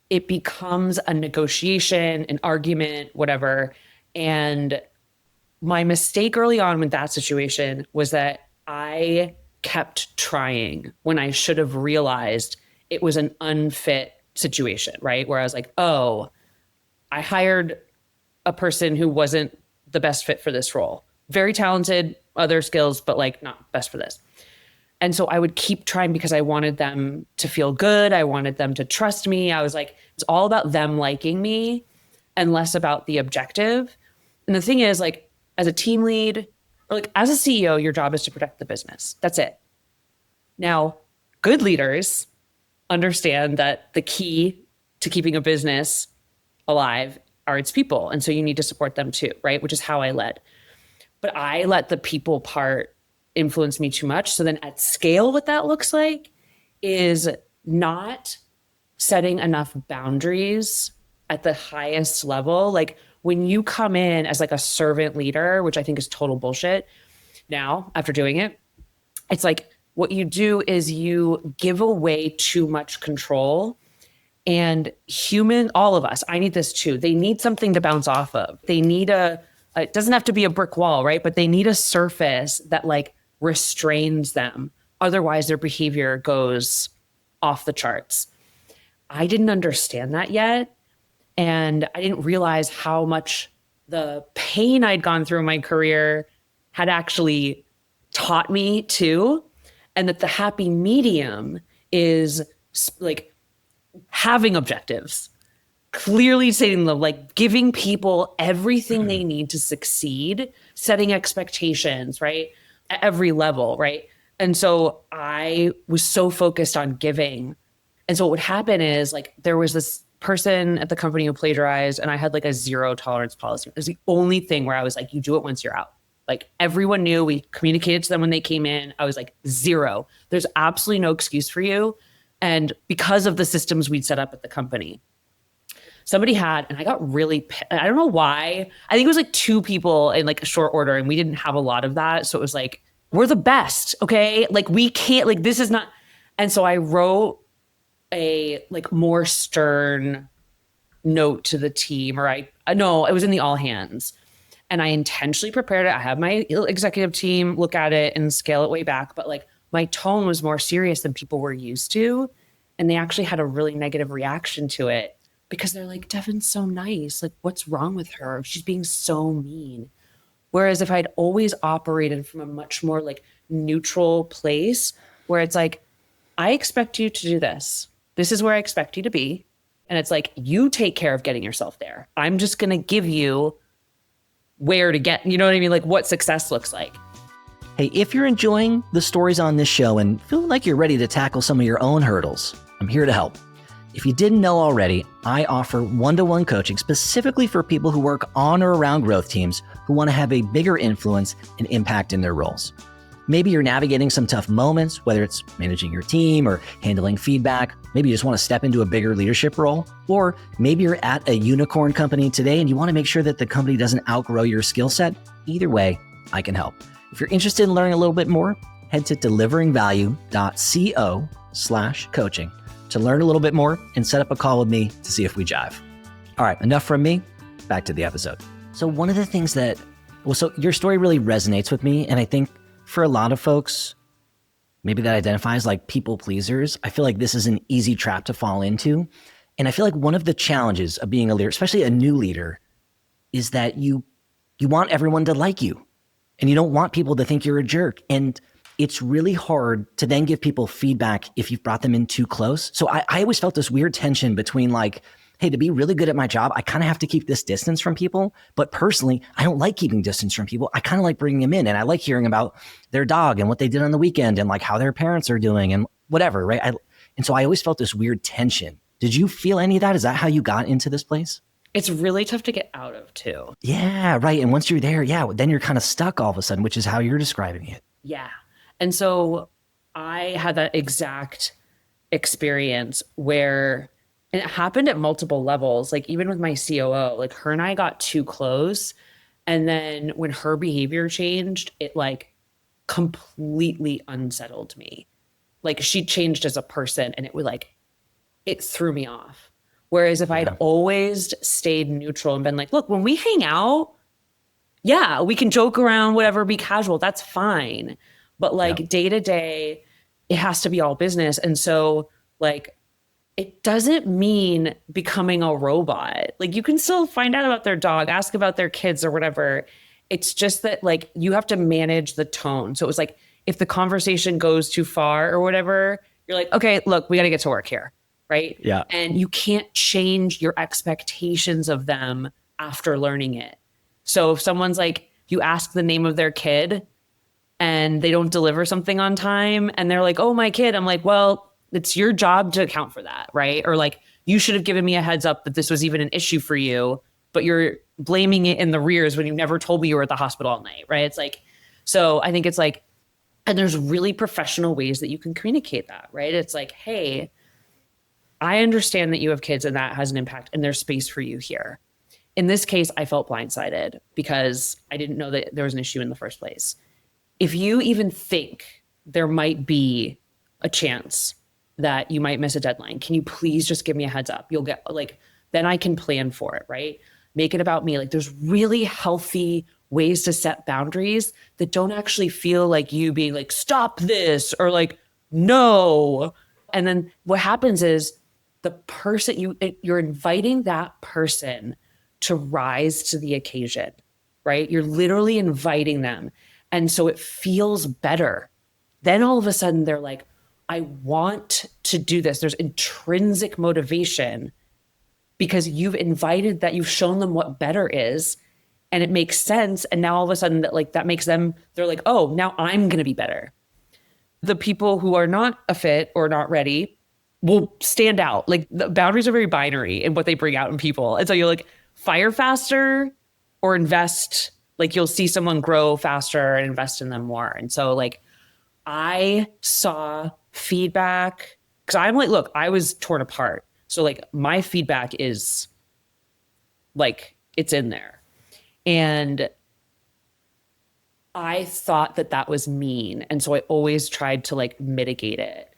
it becomes a negotiation, an argument, whatever. And my mistake early on with that situation was that I kept trying when I should have realized it was an unfit situation, right? Where I was like, oh, I hired a person who wasn't the best fit for this role. Very talented, other skills, but like not best for this. And so I would keep trying because I wanted them to feel good. I wanted them to trust me. I was like, it's all about them liking me and less about the objective. And the thing is, like, as a team lead or like as a CEO, your job is to protect the business. That's it. Now, good leaders understand that the key to keeping a business alive are its people. And so you need to support them too, right? Which is how I led. But I let the people part influence me too much. So then at scale, what that looks like is not setting enough boundaries at the highest level. Like when you come in as like a servant leader, which I think is total bullshit now after doing it, it's like what you do is you give away too much control. And all of us, I need this too. They need something to bounce off of. They need it doesn't have to be a brick wall, right? But they need a surface that like restrains them. Otherwise, their behavior goes off the charts. I didn't understand that yet. And I didn't realize how much the pain I'd gone through in my career had actually taught me too. And that the happy medium is like having objectives, clearly stating them, like giving people everything they need to succeed, setting expectations, right? At every level, right? And so I was so focused on giving. And so what would happen is like there was this person at the company who plagiarized, and I had like a zero tolerance policy. It was the only thing where I was like, you do it once you're out. Like everyone knew, we communicated to them when they came in. I was like, zero. There's absolutely no excuse for you. And because of the systems we'd set up at the company, somebody had, and I got really, I don't know why. I think it was like two people in like a short order, and we didn't have a lot of that. So it was like, we're the best. Okay. Like we can't, like, this is not. And so I wrote a like more stern note to the team, or no, it was in the all hands. And I intentionally prepared it. I had my executive team look at it and scale it way back. But like my tone was more serious than people were used to. And they actually had a really negative reaction to it because they're like, Devin's so nice. Like, what's wrong with her? She's being so mean. Whereas if I'd always operated from a much more like neutral place where it's like, I expect you to do this. This is where I expect you to be. And it's like, you take care of getting yourself there. I'm just going to give you where to get, you know what I mean? Like what success looks like. Hey, if you're enjoying the stories on this show and feeling like you're ready to tackle some of your own hurdles, I'm here to help. If you didn't know already, I offer one-to-one coaching specifically for people who work on or around growth teams who want to have a bigger influence and impact in their roles. Maybe you're navigating some tough moments, whether it's managing your team or handling feedback. Maybe you just want to step into a bigger leadership role. Or maybe you're at a unicorn company today and you want to make sure that the company doesn't outgrow your skill set. Either way, I can help. If you're interested in learning a little bit more, head to deliveringvalue.co/coaching to learn a little bit more and set up a call with me to see if we jive. All right, enough from me. Back to the episode. So one of the things so your story really resonates with me. And I think for a lot of folks, maybe that identifies like people pleasers, I feel like this is an easy trap to fall into. And I feel like one of the challenges of being a leader, especially a new leader, is that you want everyone to like you and you don't want people to think you're a jerk. And it's really hard to then give people feedback if you've brought them in too close. So I always felt this weird tension between like, hey, to be really good at my job, I kind of have to keep this distance from people. But personally, I don't like keeping distance from people. I kind of like bringing them in, and I like hearing about their dog and what they did on the weekend and like how their parents are doing and whatever, right? And so I always felt this weird tension. Did you feel any of that? Is that how you got into this place? It's really tough to get out of too. Yeah, right. And once you're there, then you're kind of stuck all of a sudden, which is how you're describing it. Yeah. And so I had that exact experience where, and it happened at multiple levels, like even with my COO, like her and I got too close. And then when her behavior changed, it like completely unsettled me. Like she changed as a person and it threw me off. Whereas if I'd always stayed neutral and been like, look, when we hang out, yeah, we can joke around, whatever, be casual. That's fine. But like day to day, it has to be all business. And so like, it doesn't mean becoming a robot. Like you can still find out about their dog, ask about their kids or whatever. It's just that like you have to manage the tone. So it was like, if the conversation goes too far or whatever, you're like, okay, look, we got to get to work here. Right. Yeah. And you can't change your expectations of them after learning it. So if someone's like, you ask the name of their kid and they don't deliver something on time and they're like, oh, my kid, I'm like, well, it's your job to account for that, right? Or like, you should have given me a heads up that this was even an issue for you, but you're blaming it in the rears when you never told me you were at the hospital all night, right? It's like, so I think it's like, and there's really professional ways that you can communicate that, right? It's like, hey, I understand that you have kids and that has an impact and there's space for you here. In this case, I felt blindsided because I didn't know that there was an issue in the first place. If you even think there might be a chance that you might miss a deadline, can you please just give me a heads up? You'll get like, then I can plan for it, right? Make it about me. Like there's really healthy ways to set boundaries that don't actually feel like you being like, stop this or like, no. And then what happens is the person you're inviting that person to rise to the occasion, right? You're literally inviting them. And so it feels better. Then all of a sudden they're like, I want to do this. There's intrinsic motivation because you've invited that, you've shown them what better is and it makes sense. And now all of a sudden that makes them, they're like, oh, now I'm going to be better. The people who are not a fit or not ready will stand out. Like the boundaries are very binary in what they bring out in people. And so you're like, fire faster or invest. Like you'll see someone grow faster and invest in them more. And so like I saw feedback because I'm like, look, I was torn apart. So like my feedback is like, it's in there. And I thought that that was mean. And so I always tried to like mitigate it.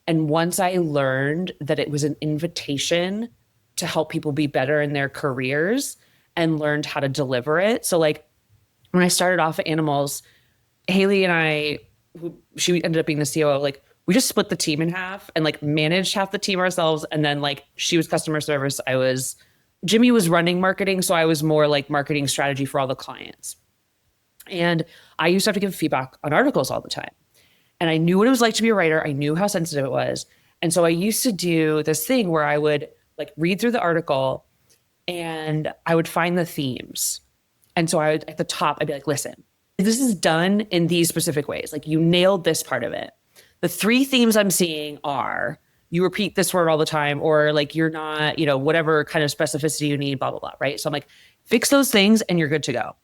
And once I learned that it was an invitation to help people be better in their careers and learned how to deliver it. So like when I started off at Animals, Haley and I, she ended up being the COO, like we just split the team in half and like managed half the team ourselves. And then like she was customer service. Jimmy was running marketing. So I was more like marketing strategy for all the clients. And I used to have to give feedback on articles all the time. And I knew what it was like to be a writer. I knew how sensitive it was. And so I used to do this thing where I would like read through the article and I would find the themes. And so I would, at the top, I'd be like, listen, this is done in these specific ways. Like you nailed this part of it. The 3 themes I'm seeing are you repeat this word all the time, or like you're not, whatever kind of specificity you need, blah, blah, blah. Right. So I'm like, fix those things and you're good to go.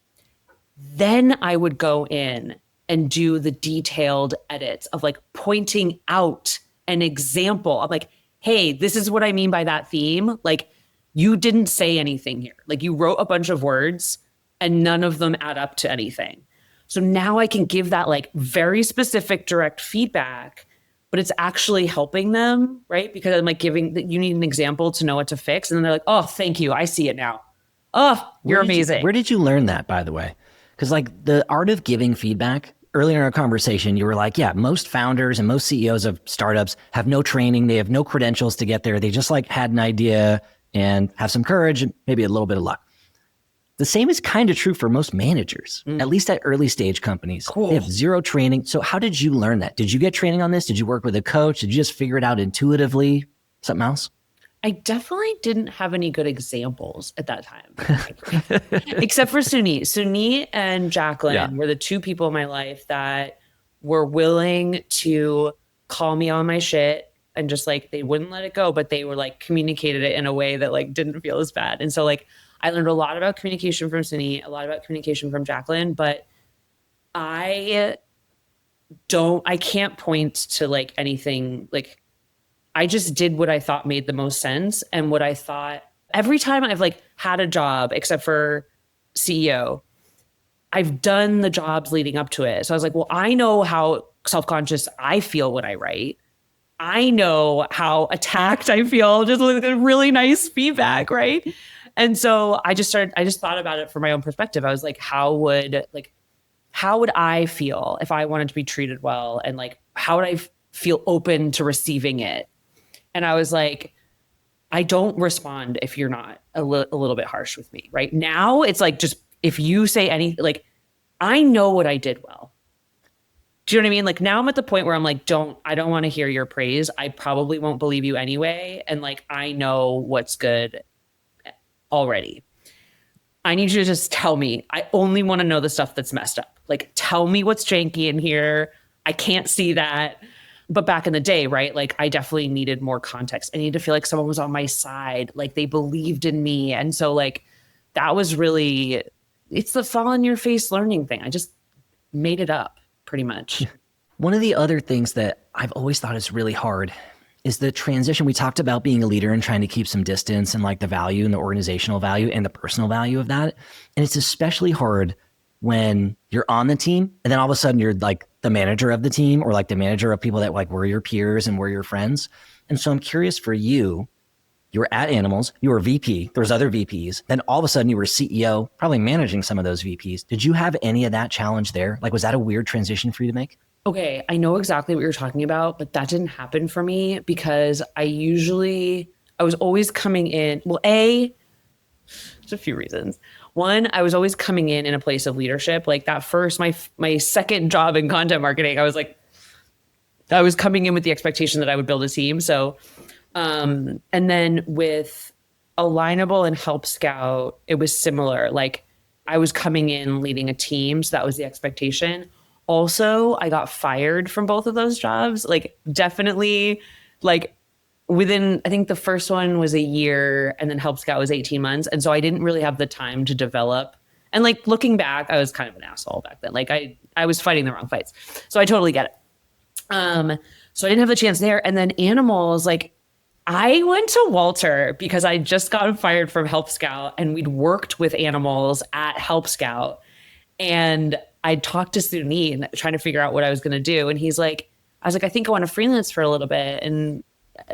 Then I would go in and do the detailed edits of like pointing out an example of like, hey, this is what I mean by that theme. Like you didn't say anything here. Like you wrote a bunch of words and none of them add up to anything. So now I can give that like very specific direct feedback, but it's actually helping them, right? Because I'm like you need an example to know what to fix. And then they're like, oh, thank you. I see it now. Oh, you're amazing. Where did you learn that, by the way? Because like the art of giving feedback, earlier in our conversation, you were like, yeah, most founders and most CEOs of startups have no training. They have no credentials to get there. They just like had an idea and have some courage and maybe a little bit of luck. The same is kind of true for most managers, at least at early stage companies. Cool. They have zero training. So how did you learn that? Did you get training on this? Did you work with a coach? Did you just figure it out intuitively? Something else? I definitely didn't have any good examples at that time, except for Suni. Suni and Jacqueline were the 2 people in my life that were willing to call me on my shit and just like, they wouldn't let it go, but they were like communicated it in a way that like didn't feel as bad. And so like, I learned a lot about communication from Suni, a lot about communication from Jacqueline, but I can't point to like anything. Like I just did what I thought made the most sense. And what I thought every time I've like had a job, except for CEO, I've done the jobs leading up to it. So I was like, well, I know how self-conscious I feel when I write. I know how attacked I feel, just like a really nice feedback, right? And so I just thought about it from my own perspective. I was like, how would I feel if I wanted to be treated well? And like, how would I feel open to receiving it? And I was like, I don't respond if you're not a little bit harsh with me. Right now, it's like, just if you say anything, like, I know what I did well. Do you know what I mean? Like now I'm at the point where I'm like, I don't want to hear your praise. I probably won't believe you anyway. And like, I know what's good already. I need you to just tell me. I only want to know the stuff that's messed up. Like, tell me what's janky in here. I can't see that. But back in the day, right? Like, I definitely needed more context. I needed to feel like someone was on my side, like they believed in me. And so, like, that was really, it's the fall in your face learning thing. I just made it up pretty much. One of the other things that I've always thought is really hard is the transition. We talked about being a leader and trying to keep some distance and like the value and the organizational value and the personal value of that. And it's especially hard when you're on the team and then all of a sudden you're like the manager of the team or like the manager of people that like were your peers and were your friends. And so I'm curious for you, you were at Animals, you were VP, there was other VPs. Then all of a sudden you were CEO, probably managing some of those VPs. Did you have any of that challenge there? Like, was that a weird transition for you to make? Okay, I know exactly what you're talking about, but that didn't happen for me because I was always coming in. Well, there's a few reasons. One, I was always coming in a place of leadership. Like that first, my second job in content marketing, I was coming in with the expectation that I would build a team. So, and then with Alignable and Help Scout, it was similar. Like I was coming in leading a team, so that was the expectation. Also, I got fired from both of those jobs. Like definitely like within, I think the first one was a year and then Help Scout was 18 months. And so I didn't really have the time to develop. And like looking back, I was kind of an asshole back then. Like I was fighting the wrong fights. So I totally get it. So I didn't have the chance there. And then Animals, like I went to Walter because I just got fired from Help Scout and we'd worked with Animals at Help Scout. And I talked to Suneen trying to figure out what I was going to do. And I was like, I think I want to freelance for a little bit. And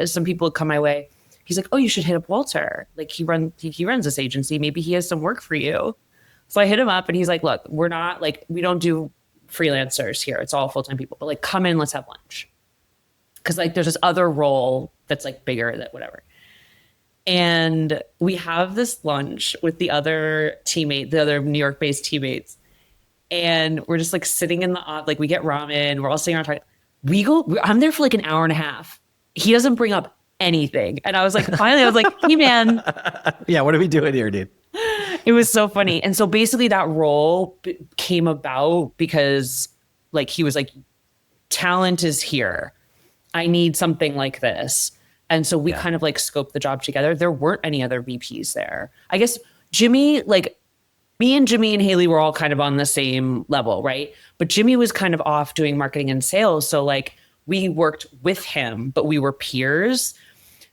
some people would come my way. He's like, oh, you should hit up Walter. Like he runs this agency. Maybe he has some work for you. So I hit him up and he's like, look, we don't do freelancers here. It's all full-time people, but like, come in, let's have lunch. Cause like, there's this other role that's like bigger that whatever. And we have this lunch with the other New York based teammates. And we're just like sitting in like we get ramen, we're all sitting around talking. I'm there for like an hour and a half. He doesn't bring up anything. And I was like, finally, I was like, hey man. Yeah, what are we doing here, dude? It was so funny. And so basically that role came about because like he was like, talent is here. I need something like this. And so we kind of like scoped the job together. There weren't any other VPs there. I guess Jimmy, like me and Jimmy and Haley were all kind of on the same level, right? But Jimmy was kind of off doing marketing and sales. So like we worked with him, but we were peers.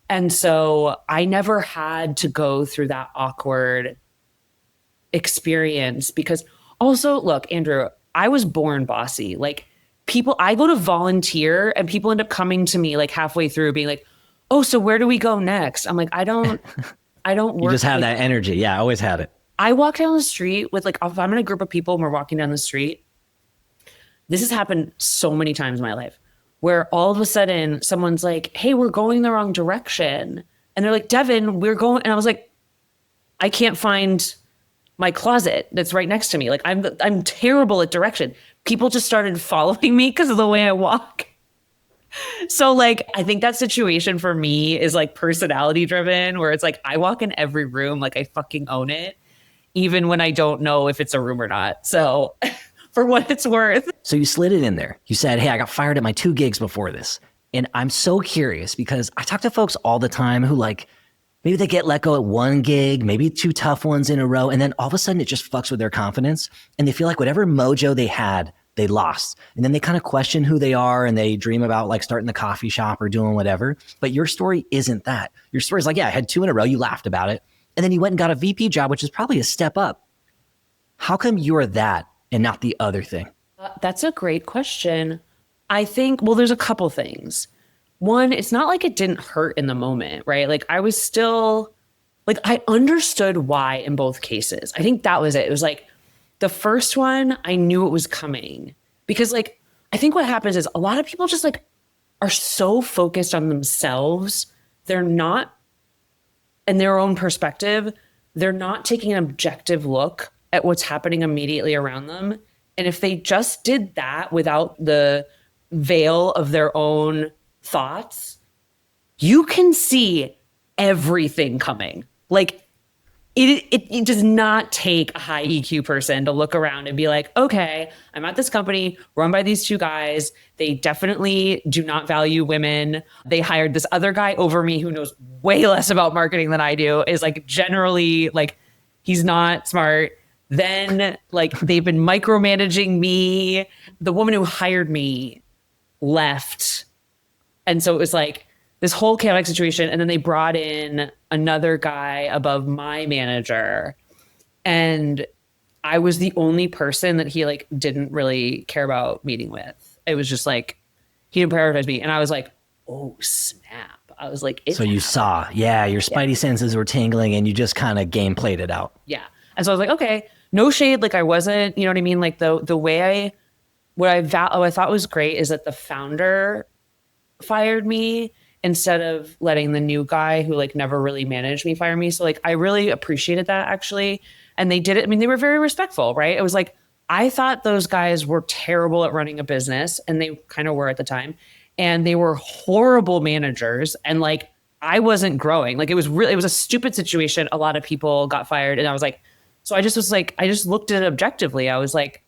And so I never had to go through that awkward experience because also, look, Andrew, I was born bossy. Like I go to volunteer and people end up coming to me like halfway through being like, oh, so where do we go next? I'm like, I don't work. You just have that energy. Yeah, I always had it. I walk down the street with like, if I'm in a group of people and we're walking down the street, this has happened so many times in my life where all of a sudden someone's like, hey, we're going the wrong direction. And they're like, Devin, we're going. And I was like, I can't find my closet that's right next to me. Like I'm terrible at direction. People just started following me because of the way I walk. So like, I think that situation for me is like personality driven where it's like, I walk in every room, like I fucking own it. Even when I don't know if it's a room or not. So for what it's worth. So you slid it in there. You said, hey, I got fired at my 2 gigs before this. And I'm so curious because I talk to folks all the time who like, maybe they get let go at 1 gig, maybe 2 tough ones in a row. And then all of a sudden it just fucks with their confidence. And they feel like whatever mojo they had, they lost. And then they kind of question who they are and they dream about like starting the coffee shop or doing whatever. But your story isn't that. Your story is like, yeah, I had 2 in a row. You laughed about it. And then you went and got a VP job, which is probably a step up. How come you're that and not the other thing? That's a great question. I think, well, there's a couple things. One, it's not like it didn't hurt in the moment, right? Like I was still, like I understood why in both cases. I think that was it. It was like the first one, I knew it was coming because like, I think what happens is a lot of people just like are so focused on themselves. They're not in their own perspective, they're not taking an objective look at what's happening immediately around them. And if they just did that without the veil of their own thoughts, you can see everything coming. Like it does not take a high EQ person to look around and be like, okay, I'm at this company run by these two guys. They definitely do not value women. They hired this other guy over me who knows way less about marketing than I do, is like generally like, he's not smart. Then like they've been micromanaging me. The woman who hired me left. And so it was like this whole chaotic situation. And then they brought in another guy above my manager. And I was the only person that he like didn't really care about meeting with. It was just like, he didn't prioritize me. And I was like, oh, snap. I was like, so you saw, your spidey senses were tingling and you just kind of game played it out. Yeah. And so I was like, okay, no shade. Like I wasn't, you know what I mean? Like the way what I thought was great is that the founder fired me instead of letting the new guy who like never really managed me fire me. So like I really appreciated that actually. And they did it. I mean, they were very respectful, right? It was like, I thought those guys were terrible at running a business, and they kind of were at the time. And they were horrible managers. And like, I wasn't growing. Like it was a stupid situation. A lot of people got fired. And I was like, so I just was like, I just looked at it objectively. I was like,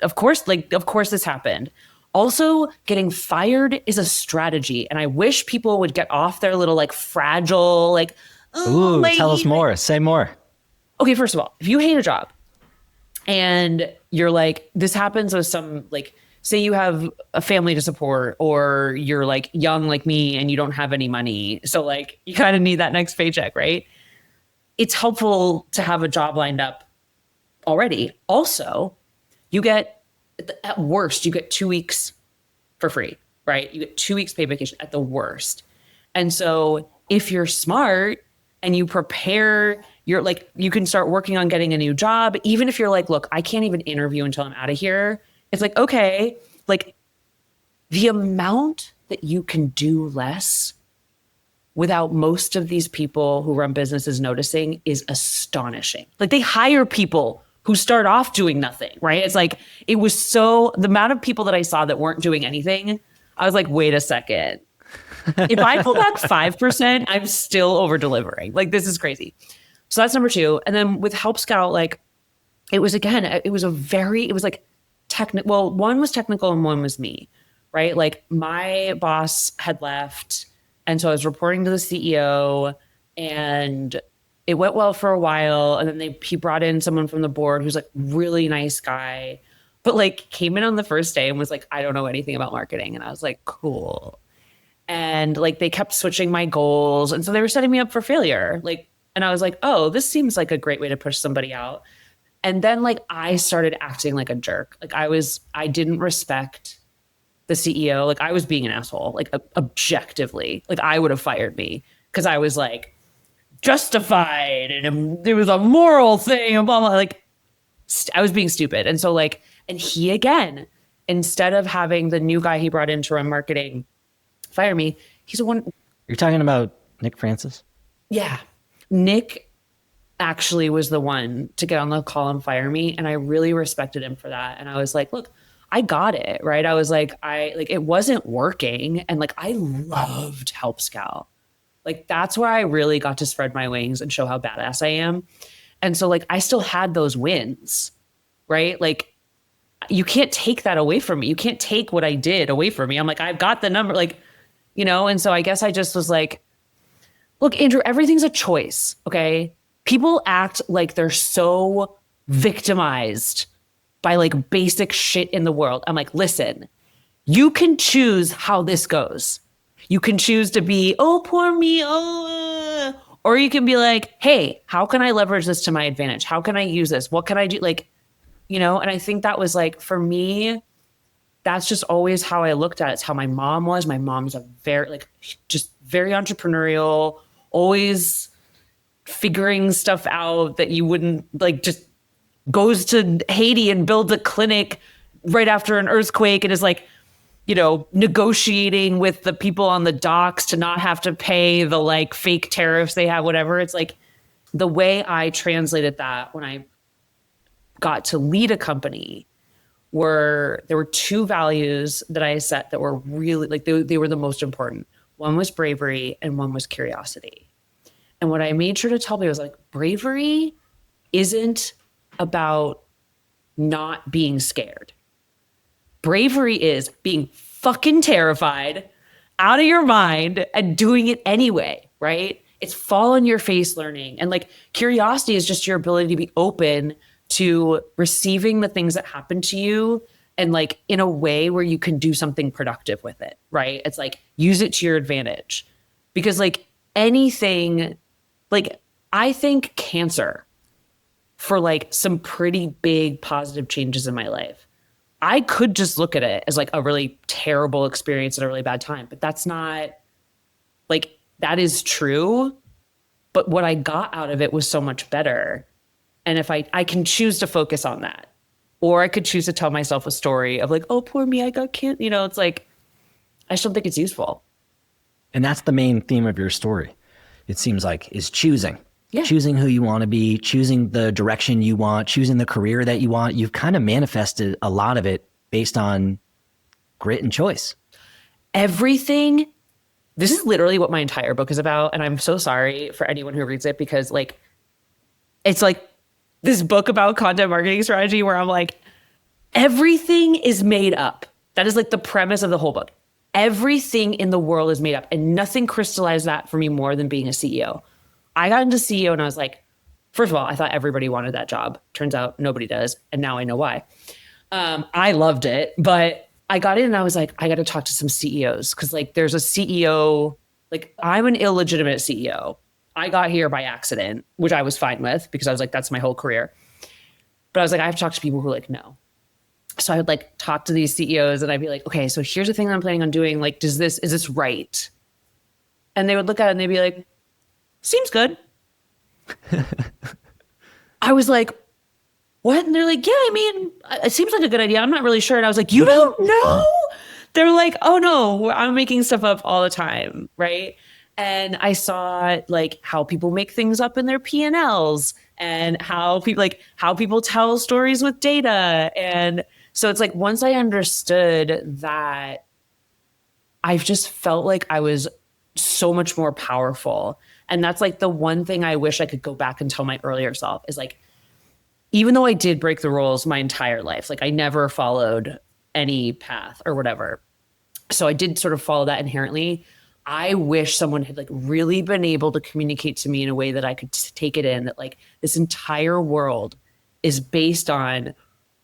of course this happened. Also, getting fired is a strategy. And I wish people would get off their little like fragile, like, ooh, tell us more. Say more. Okay, first of all, if you hate a job and you're like, this happens with some, like, say you have a family to support, or you're like young like me and you don't have any money. So like you kind of need that next paycheck, right? It's helpful to have a job lined up already. Also, you get, at worst, you get 2 weeks for free, right? You get 2 weeks paid vacation at the worst. And so if you're smart and you prepare, you're like, you can start working on getting a new job. Even if you're like, look, I can't even interview until I'm out of here. It's like, okay, like the amount that you can do less without most of these people who run businesses noticing is astonishing. Like they hire people who start off doing nothing, right? It's like, it was so, the amount of people that I saw that weren't doing anything, I was like, wait a second. If I pull back 5%, I'm still over delivering. Like, this is crazy. So that's number two. And then with Help Scout, like, it was like technical. Well, one was technical and one was me, right? Like my boss had left. And so I was reporting to the CEO, and it went well for a while. And then he brought in someone from the board who's like really nice guy, but like came in on the first day and was like, I don't know anything about marketing. And I was like, cool. And like, they kept switching my goals. And so they were setting me up for failure. Like, and I was like, oh, this seems like a great way to push somebody out. And then like, I started acting like a jerk. Like I didn't respect the CEO. Like I was being an asshole, like objectively, like I would have fired me because I was like justified and there was a moral thing and blah, blah, like I was being stupid. And so like, and he, again, instead of having the new guy he brought in to run marketing fire me, he's the one. You're talking about Nick Francis? Yeah. Nick actually was the one to get on the call and fire me. And I really respected him for that. And I was like, look, I got it, right? I was like, it wasn't working. And like, I loved Help Scout. Like, that's where I really got to spread my wings and show how badass I am. And so like, I still had those wins, right? Like, you can't take that away from me. You can't take what I did away from me. I'm like, I've got the number, like, you know? And so I guess I just was like, look, Andrew, everything's a choice. Okay. People act like they're so victimized by like basic shit in the world. I'm like, listen, you can choose how this goes. You can choose to be, oh, poor me. Or you can be like, hey, how can I leverage this to my advantage? How can I use this? What can I do? Like, you know, and I think that was like, for me, that's just always how I looked at it. It's how my mom was. My mom's a very, like, just very entrepreneurial, always figuring stuff out that you wouldn't, like, just goes to Haiti and builds a clinic right after an earthquake and is like, you know, negotiating with the people on the docks to not have to pay the like fake tariffs they have, whatever. It's like the way I translated that when I got to lead a company there were two values that I set that were really like, they were the most important. One was bravery and one was curiosity. And what I made sure to tell people was like, bravery isn't about not being scared. Bravery is being fucking terrified, out of your mind, and doing it anyway, right? It's fall on your face learning. And like curiosity is just your ability to be open to receiving the things that happen to you and like in a way where you can do something productive with it, right? It's like use it to your advantage. Because like anything, like I think cancer for like some pretty big positive changes in my life. I could just look at it as like a really terrible experience at a really bad time, but that's not like that is true. But what I got out of it was so much better. And if I can choose to focus on that, or I could choose to tell myself a story of like, oh, poor me, I got cancer. You know, it's like, I just don't think it's useful. And that's the main theme of your story, it seems like, is choosing. Yeah. Choosing who you want to be, choosing the direction you want, choosing the career that you want. You've kind of manifested a lot of it based on grit and choice. Everything. This is literally what my entire book is about. And I'm so sorry for anyone who reads it because like, it's like this book about content marketing strategy where I'm like, everything is made up. That is like the premise of the whole book. Everything in the world is made up and nothing crystallized that for me more than being a CEO. I got into CEO and I was like, first of all, I thought everybody wanted that job. Turns out nobody does. And now I know why. I loved it, but I got in and I was like, I got to talk to some CEOs because like there's a CEO, like I'm an illegitimate CEO. I got here by accident, which I was fine with because I was like, that's my whole career. But I was like, I have to talk to people who like know. So I would like talk to these CEOs and I'd be like, okay, so here's the thing that I'm planning on doing. Like, is this right? And they would look at it and they'd be like, seems good. I was like, what? And they're like, yeah, I mean, it seems like a good idea. I'm not really sure. And I was like, you don't know? They're like, oh no, I'm making stuff up all the time. Right. And I saw like how people make things up in their P&Ls and how people tell stories with data. And so it's like, once I understood that, I've just felt like I was so much more powerful. And that's like the one thing I wish I could go back and tell my earlier self is like, even though I did break the rules my entire life, like I never followed any path or whatever. So I did sort of follow that inherently. I wish someone had like really been able to communicate to me in a way that I could take it in that like this entire world is based on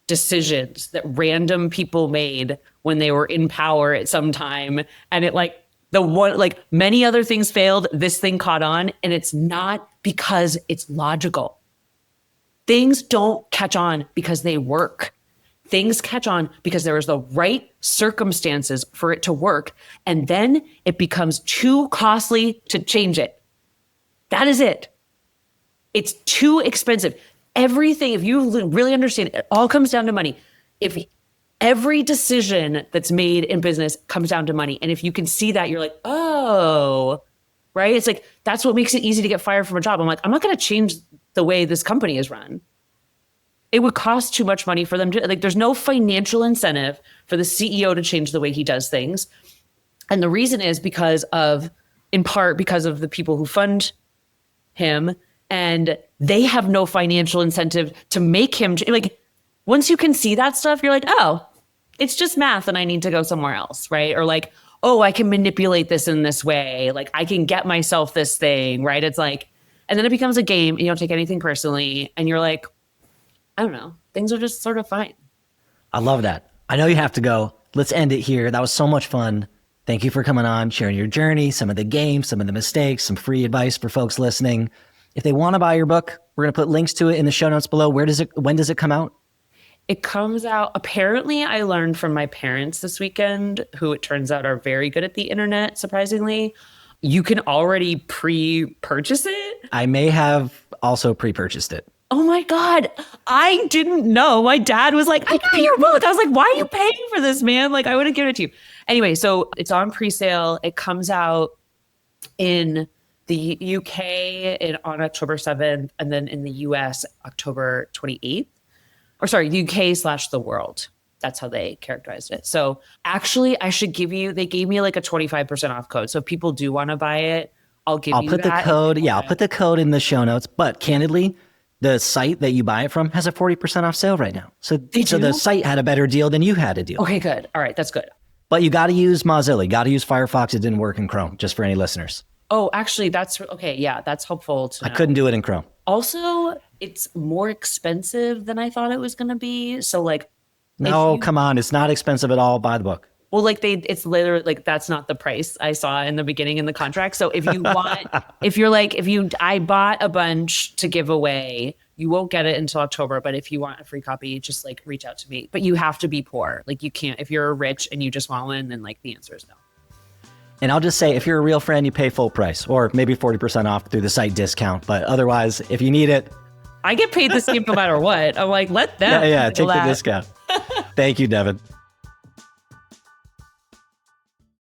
decisions that random people made when they were in power at some time. And it like the one, like many other things failed, this thing caught on, and it's not because it's logical. Things don't catch on because they work. Things catch on because there is the right circumstances for it to work. And then it becomes too costly to change it. That is it. It's too expensive. Everything, if you really understand it, all comes down to money. If every decision that's made in business comes down to money. And if you can see that, you're like, oh, right? It's like, that's what makes it easy to get fired from a job. I'm like, I'm not going to change the way this company is run. It would cost too much money for them to, like, there's no financial incentive for the CEO to change the way he does things. And the reason is because of, in part, because of the people who fund him, and they have no financial incentive to make him, like, once you can see that stuff, you're like, oh, it's just math and I need to go somewhere else, right? Or like, oh, I can manipulate this in this way. Like, I can get myself this thing, right? It's like, and then it becomes a game and you don't take anything personally. And you're like, I don't know, things are just sort of fine. I love that. I know you have to go. Let's end it here. That was so much fun. Thank you for coming on, sharing your journey, some of the games, some of the mistakes, some free advice for folks listening. If they want to buy your book, we're going to put links to it in the show notes below. When does it come out? It comes out, apparently I learned from my parents this weekend, who it turns out are very good at the internet, surprisingly. You can already pre-purchase it. I may have also pre-purchased it. Oh my God. I didn't know. My dad was like, I got your book. I was like, why are you paying for this, man? Like, I would have given it to you. Anyway, so it's on pre-sale. It comes out in the UK on October 7th, and then in the US, October 28th. Or sorry, UK/the world. That's how they characterized it. So actually, I should give you, they gave me like a 25% off code. So if people do want to buy it, I'll give I'll you put the that. code. Yeah, I'll put the code in the show notes. But candidly, the site that you buy it from has a 40% off sale right now. So the site had a better deal than you had a deal. Okay, good. All right, that's good. But you got to use Mozilla. You got to use Firefox. It didn't work in Chrome, just for any listeners. Oh, actually, that's okay. Yeah, that's helpful to know. I couldn't do it in Chrome. Also, it's more expensive than I thought it was going to be. So like, no, come on. It's not expensive at all. Buy the book. Well, like it's literally like, that's not the price I saw in the beginning in the contract. So if you want, I bought a bunch to give away, you won't get it until October. But if you want a free copy, just like reach out to me. But you have to be poor. Like you can't, if you're rich and you just want one, then like the answer is no. And I'll just say, if you're a real friend, you pay full price or maybe 40% off through the site discount. But otherwise, if you need it, I get paid the same no matter what. I'm like, let them. Yeah, take the discount. Thank you, Devin.